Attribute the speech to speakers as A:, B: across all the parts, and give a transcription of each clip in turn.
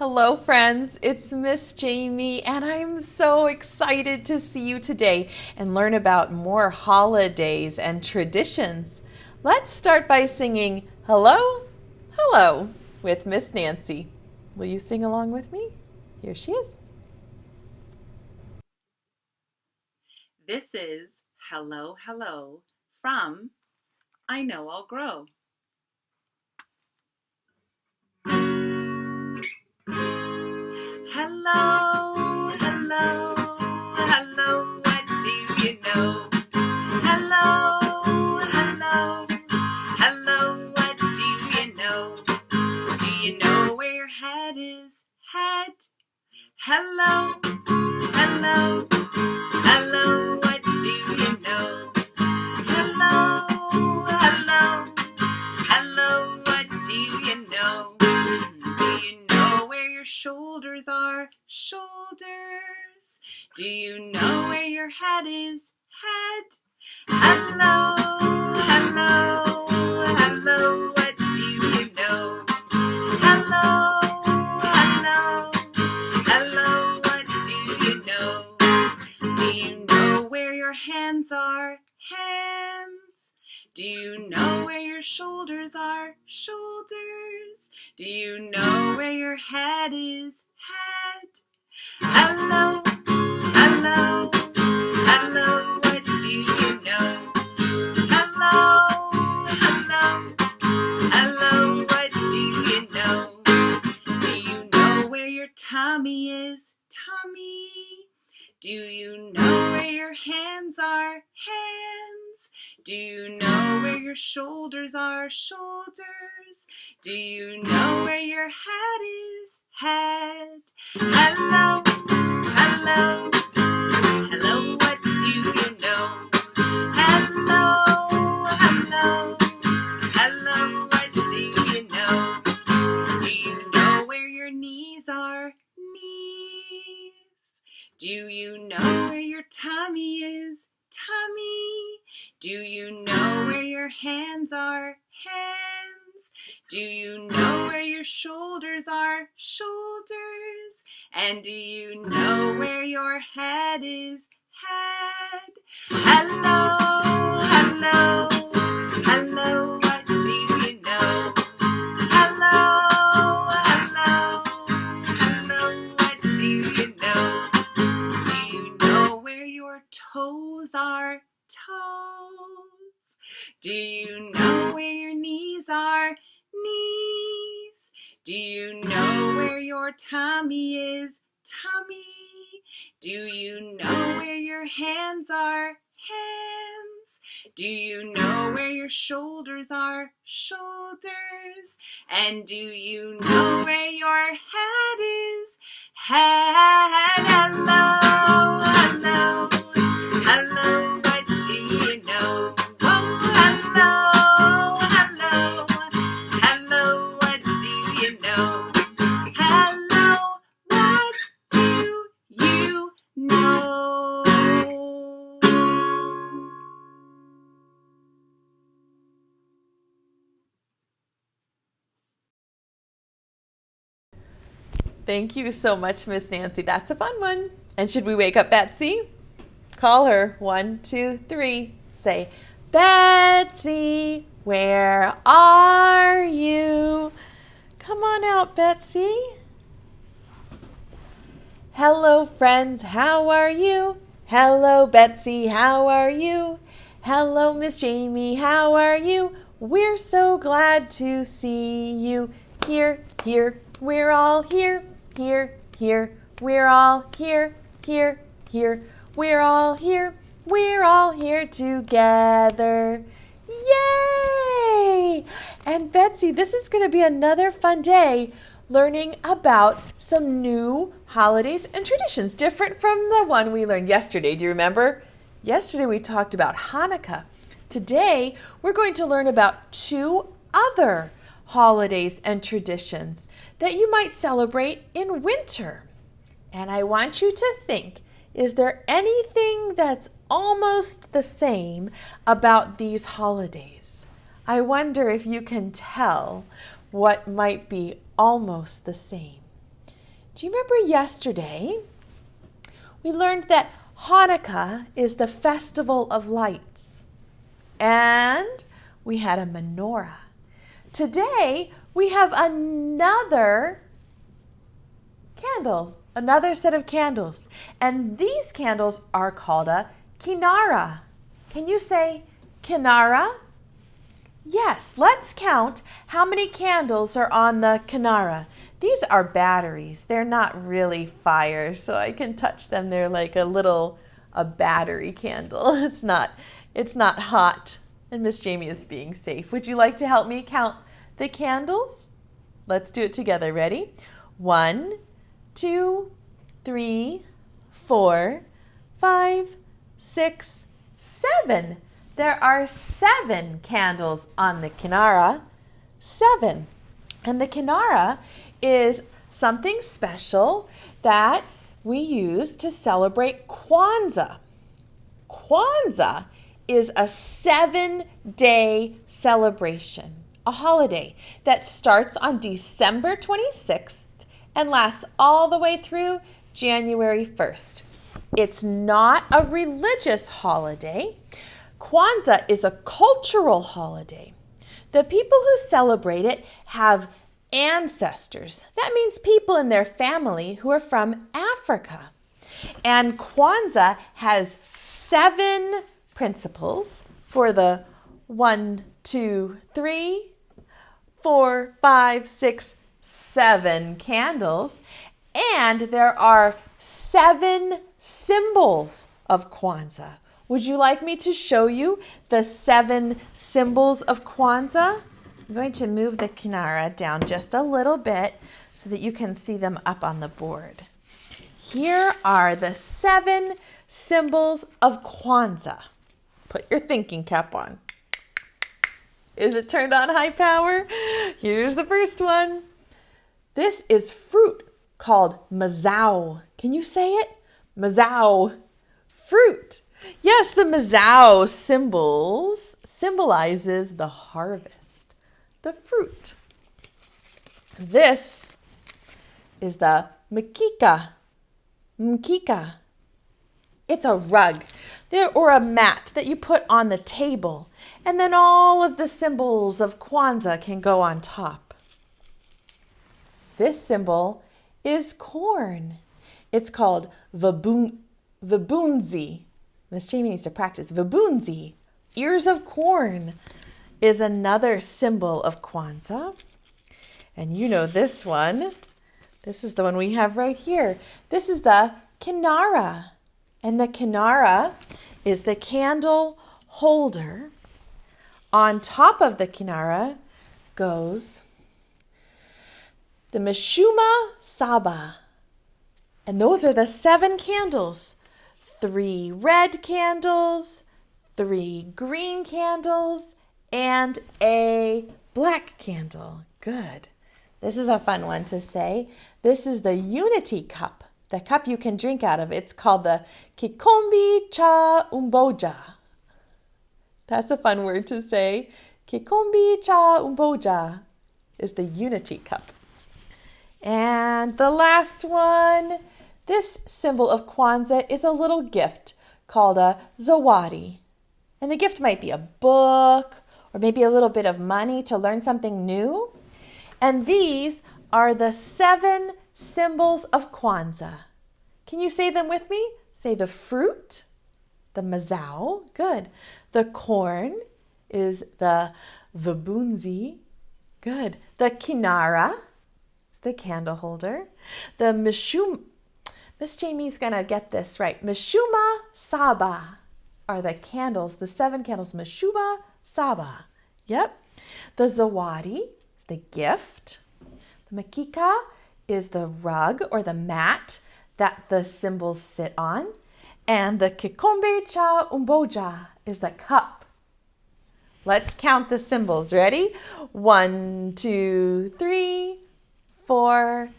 A: Hello, friends. It's Miss Jamie, and I'm so excited to see you today and learn about more holidays and traditions. Let's start by singing Hello, Hello with Miss Nancy. Will you sing along with me? Here she is.
B: This is Hello, Hello from I Know I'll Grow. Hello, hello, hello, what do you know? Hello, hello, hello, what do you know? Do you know where your head is? Head. Hello, hello, hello, what do you know? Hello, hello, hello, what do you know? Do you know where your shoulders are? Shoulders. Do you know where your head is? Head. Hello, hello, hello, what do you know? Hello, hello, hello, what do you know? Do you know where your hands are? Hands. Do you know where your shoulders are? Shoulders. Do you know where your head is? Head. Hello, hello, hello, what do you know? Hello, hello, hello, what do you know? Do you know where your tummy is? Tummy. Do you know where your hands are? Hands. Do you know where your shoulders are? Shoulders. Do you know where your head is? Head. Hello, hello, hello, what do you know? Hello, hello, hello, what do you know? Do you know where your knees are? Knees. Do you know where your tummy is? Tummy. Do you know where your hands are? Hands. Do you know where your shoulders are? Shoulders. And do you know where your head is? Head. Hello, hello, hello, what do you know? Hello, hello, hello, what do you know? Do you know where your toes are? Toes. Do you know where your knees are? Knees. Do you know where your tummy is? Tummy. Do you know where your hands are? Hands. Do you know where your shoulders are? Shoulders. And do you know where your head is? Head. Hello, hello, hello, what do you know? Oh, hello, hello, hello, what do you know? Hello, what do you know?
A: Thank you so much, Miss Nancy. That's a fun one. And should we wake up Betsy? Call her. 1, 2, 3. Say, Betsy, where are you? Come on out, Betsy. Hello, friends. How are you? Hello, Betsy. How are you? Hello, Miss Jamie. How are you? We're so glad to see you. Here, here. We're all here. Here, here. We're all here. Here, here. We're all here. We're all here together. Yay! And Betsy, this is going to be another fun day learning about some new holidays and traditions, different from the one we learned yesterday. Do you remember? Yesterday we talked about Hanukkah. Today we're going to learn about 2 other holidays and traditions that you might celebrate in winter. And I want you to think, is there anything that's almost the same about these holidays? I wonder if you can tell what might be almost the same. Do you remember yesterday we learned that Hanukkah is the festival of lights, and we had a menorah. Today we have another set of candles, and these candles are called a kinara. Can you say kinara? Yes, let's count how many candles are on the kinara. These are batteries. They're not really fire, so I can touch them. They're like a battery candle. It's not hot, and Miss Jamie is being safe. Would you like to help me count the candles? Let's do it together. Ready? 1, 2, 3, 4, 5, 6, 7. There are 7 candles on the kinara. 7. And the kinara is something special that we use to celebrate Kwanzaa. Kwanzaa is a 7-day celebration, a holiday that starts on December 26th and lasts all the way through January 1st. It's not a religious holiday. Kwanzaa is a cultural holiday. The people who celebrate it have ancestors. That means people in their family who are from Africa. And Kwanzaa has 7 principles for the 1, 2, 3, 4, 5, 6, 7 candles. And there are 7 symbols of Kwanzaa. Would you like me to show you the 7 symbols of Kwanzaa? I'm going to move the kinara down just a little bit so that you can see them up on the board. Here are the 7 symbols of Kwanzaa. Put your thinking cap on. Is it turned on high power? Here's the first one. This is fruit called mazao. Can you say it? Mazao. Fruit. Yes, the mazao symbolizes the harvest, the fruit. This is the mkika. Mkika. It's a rug or a mat that you put on the table, and then all of the symbols of Kwanzaa can go on top. This symbol is corn. It's called vibunzi. Miss Jamie needs to practice. Vibunzi, ears of corn, is another symbol of Kwanzaa. And you know this one. This is the one we have right here. This is the kinara. And the kinara is the candle holder. On top of the kinara goes the Mishuma Saba. And those are the 7 candles. 3 red candles, 3 green candles, and a black candle. Good. This is a fun one to say. This is the unity cup, the cup you can drink out of. It's called the kikombe cha umboja. That's a fun word to say. Kikombe cha umboja is the unity cup. And the last one, this symbol of Kwanzaa is a little gift called a zawadi. And the gift might be a book or maybe a little bit of money to learn something new. And these are the 7 symbols of Kwanzaa. Can you say them with me? Say the fruit, the mazao, good. The corn is the vibunzi, good. The kinara is the candle holder. The Miss Jamie's gonna get this right. Mishuma Saba are the candles, the 7 candles. Mishuma Saba. Yep. The zawadi is the gift. The makika is the rug or the mat that the symbols sit on. And the kikombe cha umboja is the cup. Let's count the symbols. Ready? 1, 2, 3, 4,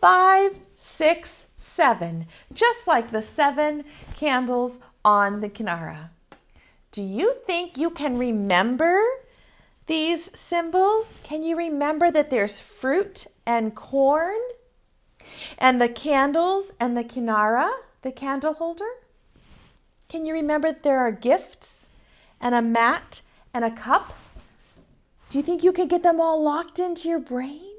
A: 5, 6, 7. Just like the 7 candles on the kinara. Do you think you can remember these symbols? Can you remember that there's fruit and corn? And the candles and the kinara, the candle holder. Can you remember that there are gifts and a mat and a cup? Do you think you could get them all locked into your brain?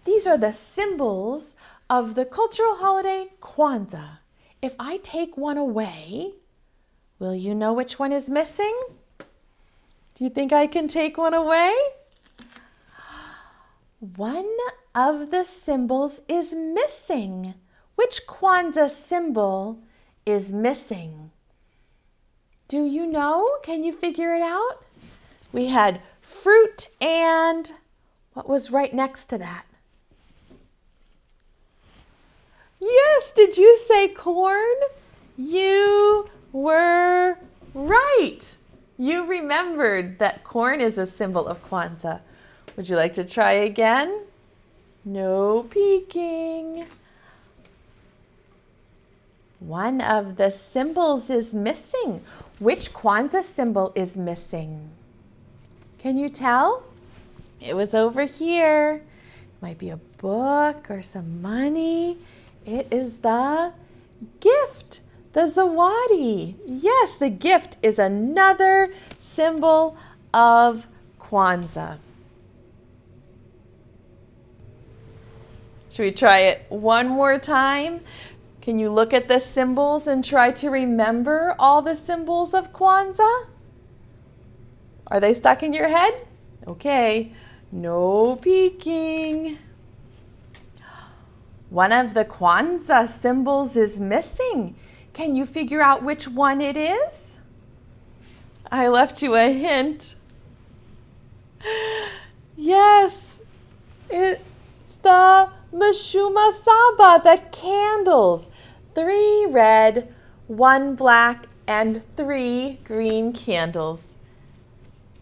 A: These are the symbols of the cultural holiday Kwanzaa. If I take one away, will you know which one is missing? Do you think I can take one away? One of the symbols is missing. Which Kwanzaa symbol is missing? Do you know? Can you figure it out? We had fruit and what was right next to that? Yes, did you say corn? You were right. You remembered that corn is a symbol of Kwanzaa. Would you like to try again? No peeking. One of the symbols is missing. Which Kwanzaa symbol is missing? Can you tell? It was over here. Might be a book or some money. It is the gift, the zawadi. Yes, the gift is another symbol of Kwanzaa. Should we try it one more time? Can you look at the symbols and try to remember all the symbols of Kwanzaa? Are they stuck in your head? Okay, no peeking. One of the Kwanzaa symbols is missing. Can you figure out which one it is? I left you a hint. Yes, it's the Mashuma Saba, the candles. 3 red, 1 black, and 3 green candles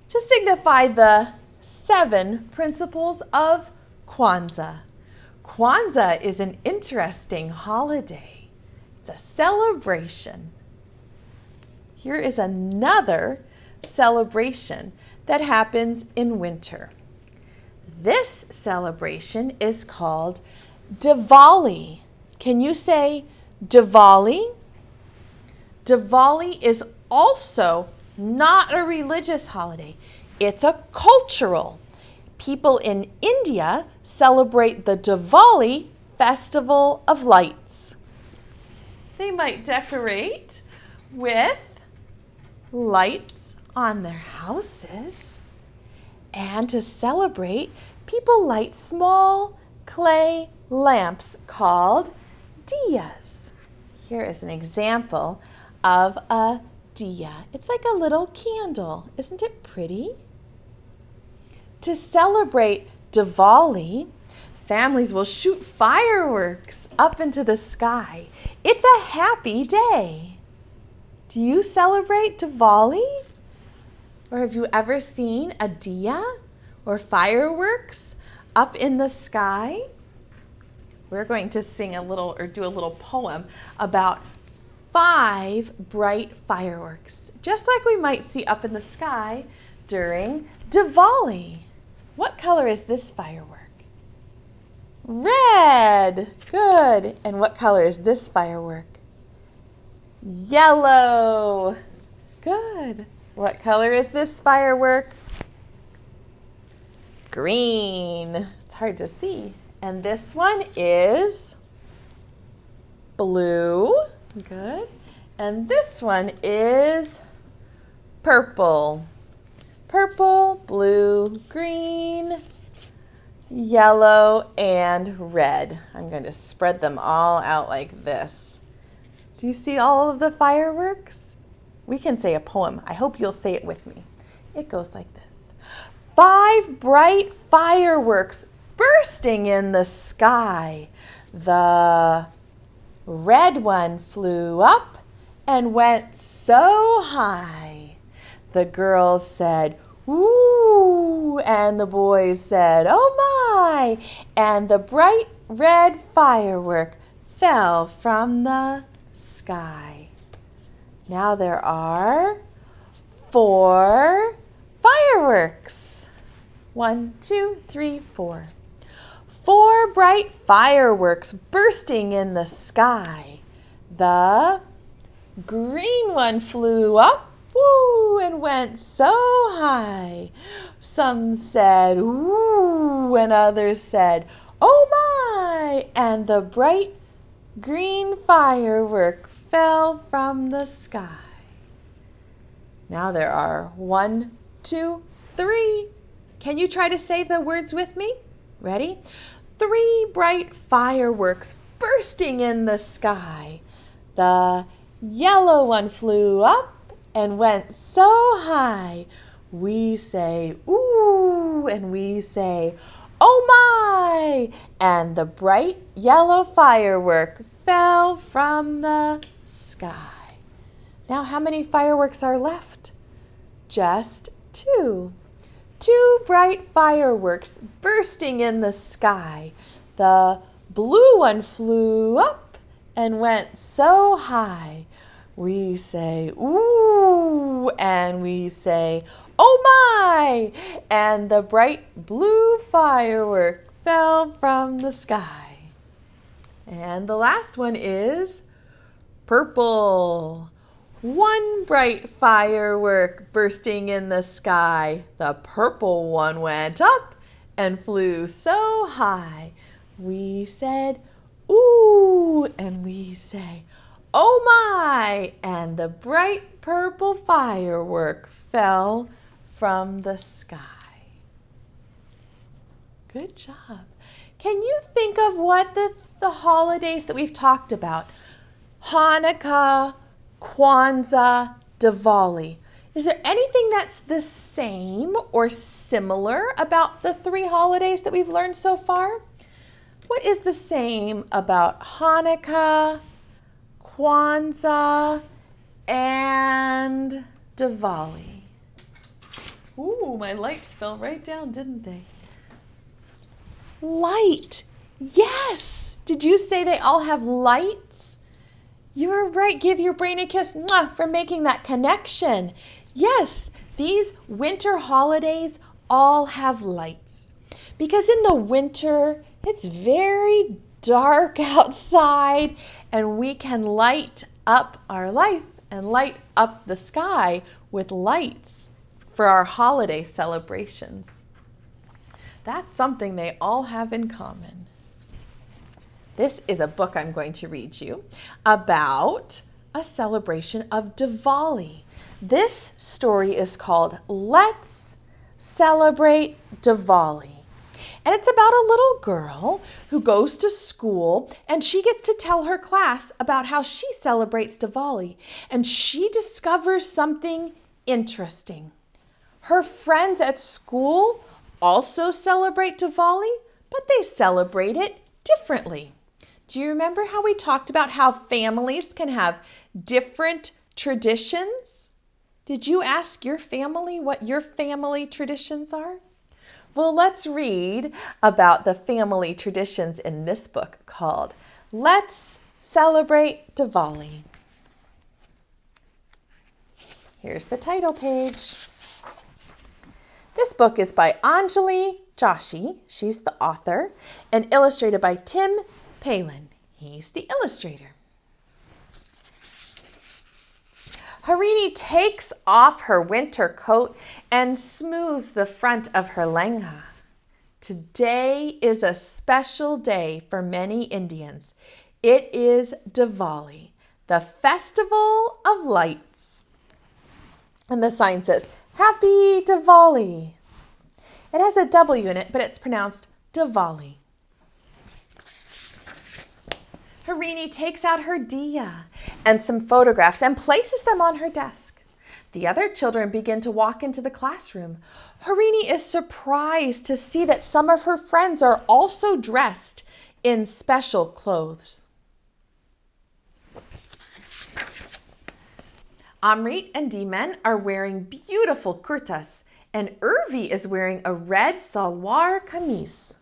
A: to signify the 7 principles of Kwanzaa. Kwanzaa is an interesting holiday. It's a celebration. Here is another celebration that happens in winter. This celebration is called Diwali. Can you say Diwali? Diwali is also not a religious holiday. It's a cultural. People in India celebrate the Diwali festival of lights. They might decorate with lights on their houses. And to celebrate, people light small clay lamps called diyas. Here is an example of a diya. It's like a little candle. Isn't it pretty? To celebrate Diwali, families will shoot fireworks up into the sky. It's a happy day. Do you celebrate Diwali? Or have you ever seen a diya or fireworks up in the sky? We're going to sing a little or do a little poem about 5 bright fireworks, just like we might see up in the sky during Diwali. What color is this firework? Red. Good. And what color is this firework? Yellow. Good. What color is this firework? Green. It's hard to see. And this one is blue. Good. And this one is purple. Purple, blue, green, yellow, and red. I'm going to spread them all out like this. Do you see all of the fireworks? We can say a poem. I hope you'll say it with me. It goes like this. 5 bright fireworks bursting in the sky. The red one flew up and went so high. The girls said, "Ooh," and the boys said, "Oh my," and the bright red firework fell from the sky. Now there are 4 fireworks. 1, 2, 3, 4. 4 bright fireworks bursting in the sky. The green one flew up, woo, and went so high. Some said, ooh, and others said, oh my, and the bright green firework fell from the sky. Now there are 1, 2, 3. Can you try to say the words with me? Ready? 3 bright fireworks bursting in the sky. The yellow one flew up and went so high. We say, ooh, and we say, oh my, and the bright yellow firework fell from the sky. Now, how many fireworks are left? Just 2. 2 bright fireworks bursting in the sky. The blue one flew up and went so high. We say, ooh, and we say, oh my, and the bright blue firework fell from the sky. And the last one is purple. 1 bright firework bursting in the sky. The purple one went up and flew so high. We said, ooh, and we say, oh my, and the bright purple firework fell from the sky. Good job. Can you think of what the holidays that we've talked about? Hanukkah, Kwanzaa, Diwali. Is there anything that's the same or similar about the 3 holidays that we've learned so far? What is the same about Hanukkah, Kwanzaa, and Diwali? Ooh, my lights fell right down, didn't they? Light. Yes. Did you say they all have lights? You're right. Give your brain a kiss for making that connection. Yes, these winter holidays all have lights. Because in the winter, it's very dark outside, and we can light up our life and light up the sky with lights for our holiday celebrations. That's something they all have in common. This is a book I'm going to read you about a celebration of Diwali. This story is called Let's Celebrate Diwali. And it's about a little girl who goes to school, and she gets to tell her class about how she celebrates Diwali. And she discovers something interesting. Her friends at school also celebrate Diwali, but they celebrate it differently. Do you remember how we talked about how families can have different traditions? Did you ask your family what your family traditions are? Well, let's read about the family traditions in this book called Let's Celebrate Diwali. Here's the title page. This book is by Anjali Joshi, she's the author, and illustrated by Tim Palin. He's the illustrator. Harini takes off her winter coat and smooths the front of her lehenga. Today is a special day for many Indians. It is Diwali, the festival of lights. And the sign says, Happy Diwali. It has a W in it, but it's pronounced Diwali. Harini takes out her diya and some photographs and places them on her desk. The other children begin to walk into the classroom. Harini is surprised to see that some of her friends are also dressed in special clothes. Amrit and Dimen are wearing beautiful kurtas, and Urvi is wearing a red salwar kameez.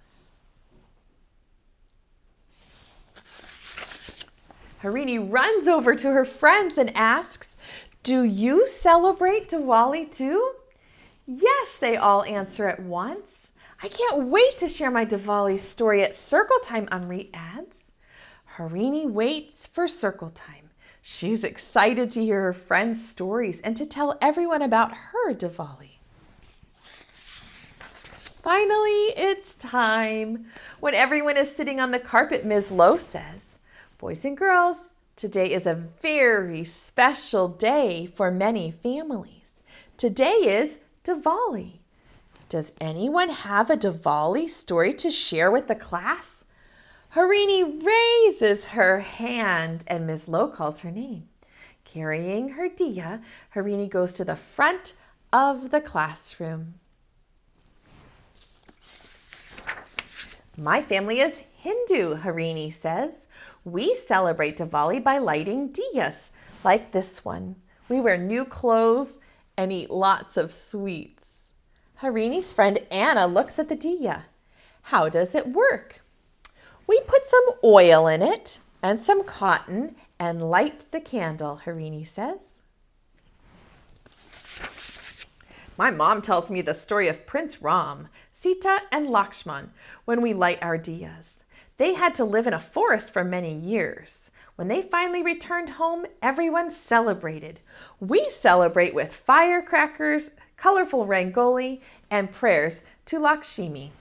A: Harini runs over to her friends and asks, "Do you celebrate Diwali too?" "Yes," they all answer at once. I can't wait to share my Diwali story at circle time, Amrit adds. Harini waits for circle time. She's excited to hear her friends' stories and to tell everyone about her Diwali. Finally, it's time. When everyone is sitting on the carpet, Ms. Lowe says, "Boys and girls, today is a very special day for many families. Today is Diwali. Does anyone have a Diwali story to share with the class?" Harini raises her hand and Ms. Lowe calls her name. Carrying her diya, Harini goes to the front of the classroom. "My family is Hindu," Harini says. "We celebrate Diwali by lighting diyas like this one. We wear new clothes and eat lots of sweets." Harini's friend Anna looks at the diya. "How does it work?" "We put some oil in it and some cotton and light the candle," Harini says. "My mom tells me the story of Prince Ram, Sita, and Lakshman when we light our diyas. They had to live in a forest for many years. When they finally returned home, everyone celebrated. We celebrate with firecrackers, colorful rangoli, and prayers to Lakshmi."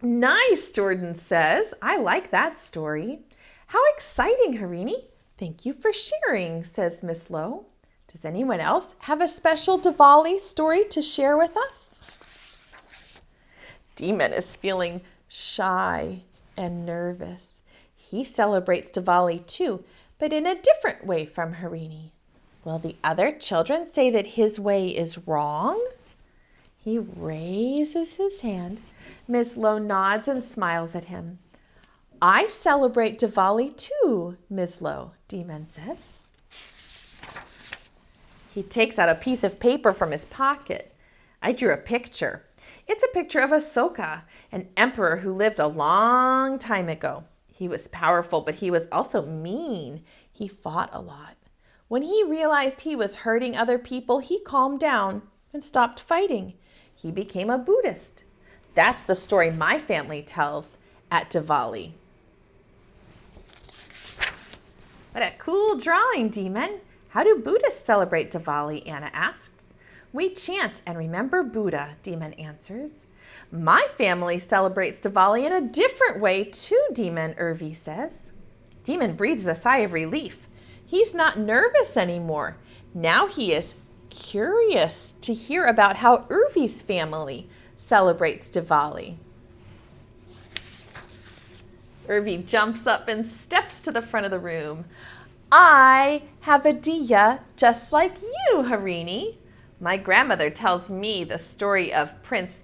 A: "Nice," Jordan says. "I like that story." "How exciting, Harini. Thank you for sharing," says Miss Lowe. "Does anyone else have a special Diwali story to share with us?" Demon is feeling shy and nervous. He celebrates Diwali too, but in a different way from Harini. Will the other children say that his way is wrong? He raises his hand. Miss Lowe nods and smiles at him. "I celebrate Diwali too, Miss Lowe," Demon says. He takes out a piece of paper from his pocket. "I drew a picture. It's a picture of Asoka, an emperor who lived a long time ago. He was powerful, but he was also mean. He fought a lot. When he realized he was hurting other people, he calmed down and stopped fighting. He became a Buddhist. That's the story my family tells at Diwali." "What a cool drawing, Demon. How do Buddhists celebrate Diwali?" Anna asks. "We chant and remember Buddha," Demon answers. "My family celebrates Diwali in a different way too, Demon," Urvi says. Demon breathes a sigh of relief. He's not nervous anymore. Now he is curious to hear about how Urvi's family celebrates Diwali. Urvi jumps up and steps to the front of the room. "I have a diya just like you, Harini. My grandmother tells me the story of Prince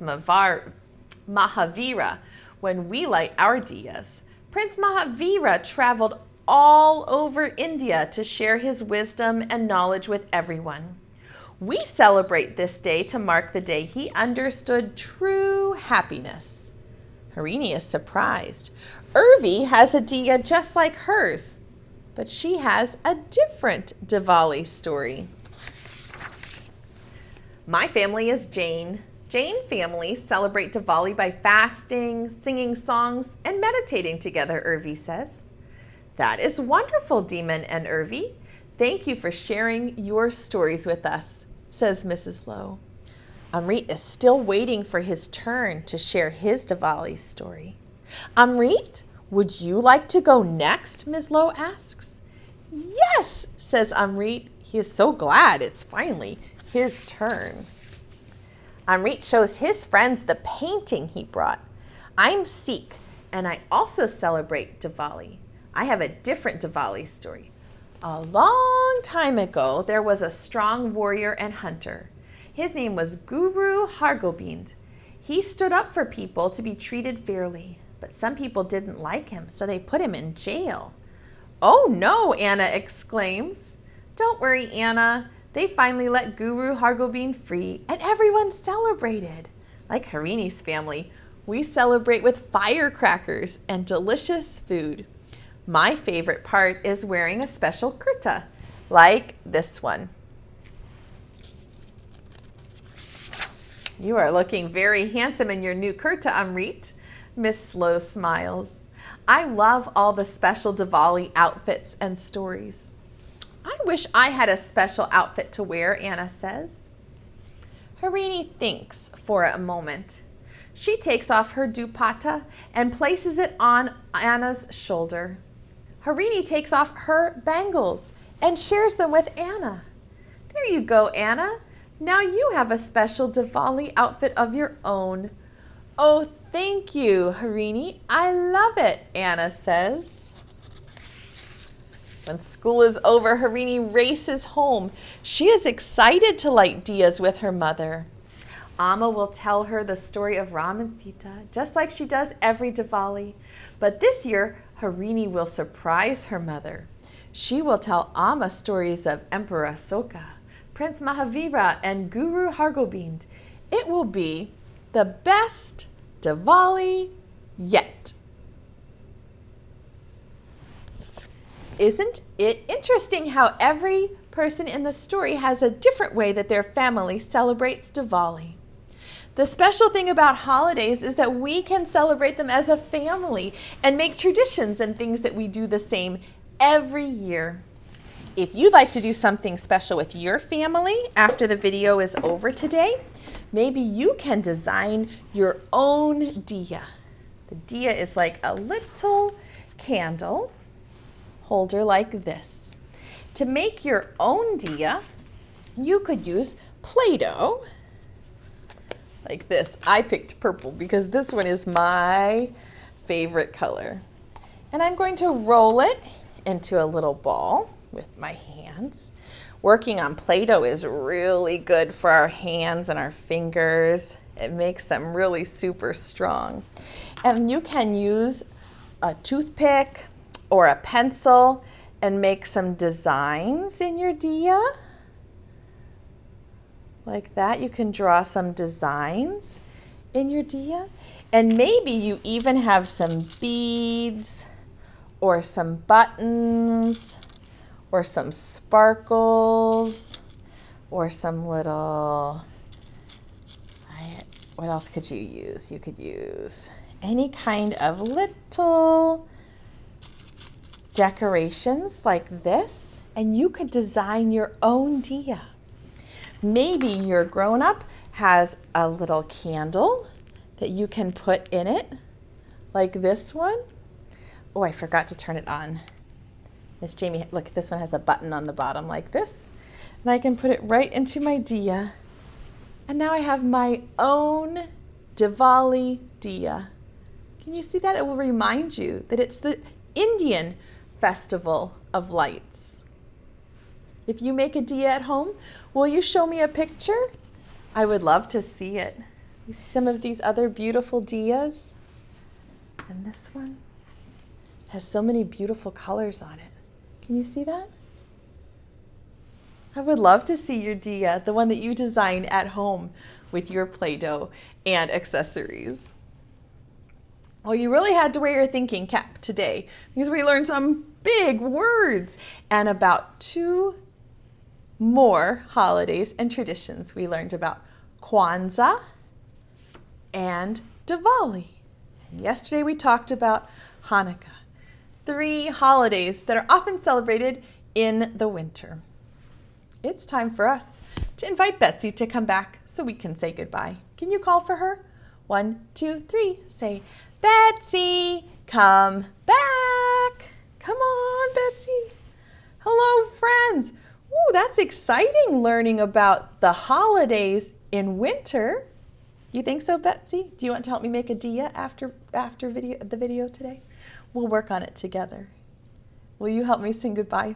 A: Mahavira when we light our diyas. Prince Mahavira traveled all over India to share his wisdom and knowledge with everyone. We celebrate this day to mark the day he understood true happiness." Harini is surprised. Urvi has a diya just like hers, but she has a different Diwali story. "My family is Jain. Jain families celebrate Diwali by fasting, singing songs, and meditating together," Urvi says. "That is wonderful, Demon and Urvi. Thank you for sharing your stories with us," says Mrs. Lowe. Amrit is still waiting for his turn to share his Diwali story. "Amrit, would you like to go next?" Ms. Lowe asks. "Yes," says Amrit. He is so glad it's finally his turn. Amrit shows his friends the painting he brought. "I'm Sikh, and I also celebrate Diwali. I have a different Diwali story. A long time ago, there was a strong warrior and hunter. His name was Guru Hargobind. He stood up for people to be treated fairly, but some people didn't like him, so they put him in jail." "Oh no," Anna exclaims. "Don't worry, Anna. They finally let Guru Hargobind free, and everyone celebrated. Like Harini's family, we celebrate with firecrackers and delicious food. My favorite part is wearing a special kurta, like this one." You are looking very handsome in your new kurta, Amrit. Miss Slow smiles. I love all the special Diwali outfits and stories. I wish I had a special outfit to wear, Anna says. Harini thinks for a moment. She takes off her dupatta and places it on Anna's shoulder. Harini takes off her bangles and shares them with Anna. There you go, Anna. Now you have a special Diwali outfit of your own. Oh, thank you, Harini. I love it, Anna says. When school is over, Harini races home. She is excited to light diyas with her mother. Amma will tell her the story of Ram and Sita, just like she does every Diwali. But this year, Harini will surprise her mother. She will tell Amma stories of Emperor Asoka, Prince Mahavira, and Guru Hargobind. It will be the best Diwali yet. Isn't it interesting how every person in the story has a different way that their family celebrates Diwali? The special thing about holidays is that we can celebrate them as a family and make traditions and things that we do the same every year. If you'd like to do something special with your family after the video is over today, maybe you can design your own diya. The diya is like a little candle holder like this. To make your own diya, you could use Play-Doh like this. I picked purple because this one is my favorite color. And I'm going to roll it into a little ball with my hands. Working on Play-Doh is really good for our hands and our fingers. It makes them really super strong. And you can use a toothpick or a pencil and make some designs in your diya. Like that, you can draw some designs in your diya. And maybe you even have some beads or some buttons or some sparkles or some little, what else could you use? You could use any kind of little decorations like this, and you could design your own diya. Maybe your grown-up has a little candle that you can put in it, like this one. Oh, I forgot to turn it on. Miss Jamie, look, this one has a button on the bottom like this. And I can put it right into my diya. And now I have my own Diwali diya. Can you see that? It will remind you that it's the Indian festival of lights. If you make a diya at home, will you show me a picture? I would love to see it. You see some of these other beautiful diyas? And this one has so many beautiful colors on it. Can you see that? I would love to see your diya, the one that you design at home with your Play-Doh and accessories. Well, you really had to wear your thinking cap today because we learned some big words and about 2 more holidays and traditions. We learned about Kwanzaa and Diwali. And yesterday we talked about Hanukkah, 3 holidays that are often celebrated in the winter. It's time for us to invite Betsy to come back so we can say goodbye. Can you call for her? 1, 2, 3. Say, Betsy, come back. Come on, Betsy. Hello, friends. Ooh, that's exciting learning about the holidays in winter. You think so, Betsy? Do you want to help me make a diya after the video today? We'll work on it together. Will you help me sing goodbye?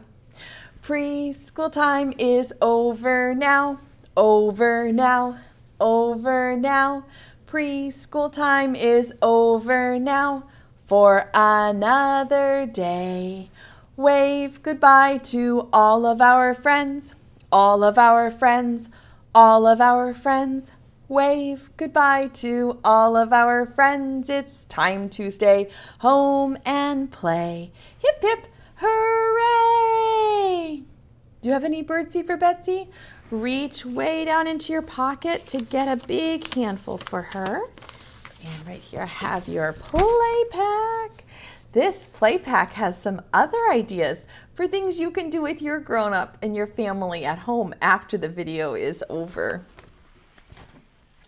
A: Preschool time is over now, over now, over now. Preschool time is over now for another day. Wave goodbye to all of our friends, all of our friends, all of our friends. Wave goodbye to all of our friends. It's time to stay home and play. Hip, hip, hooray! Do you have any birdseed for Betsy? Reach way down into your pocket to get a big handful for her. And right here I have your play pack. This play pack has some other ideas for things you can do with your grown-up and your family at home after the video is over.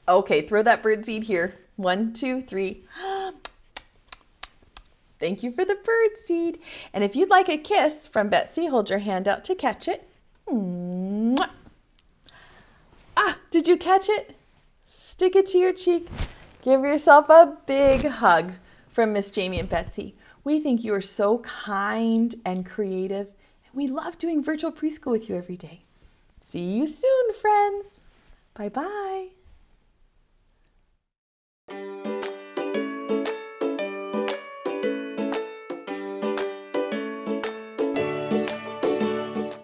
A: Okay, throw that birdseed here. 1, 2, 3. Thank you for the birdseed. And if you'd like a kiss from Betsy, hold your hand out to catch it. Mwah. Ah, did you catch it? Stick it to your cheek. Give yourself a big hug from Miss Jamie and Betsy. We think you are so kind and creative, and we love doing virtual preschool with you every day. See you soon, friends. Bye-bye.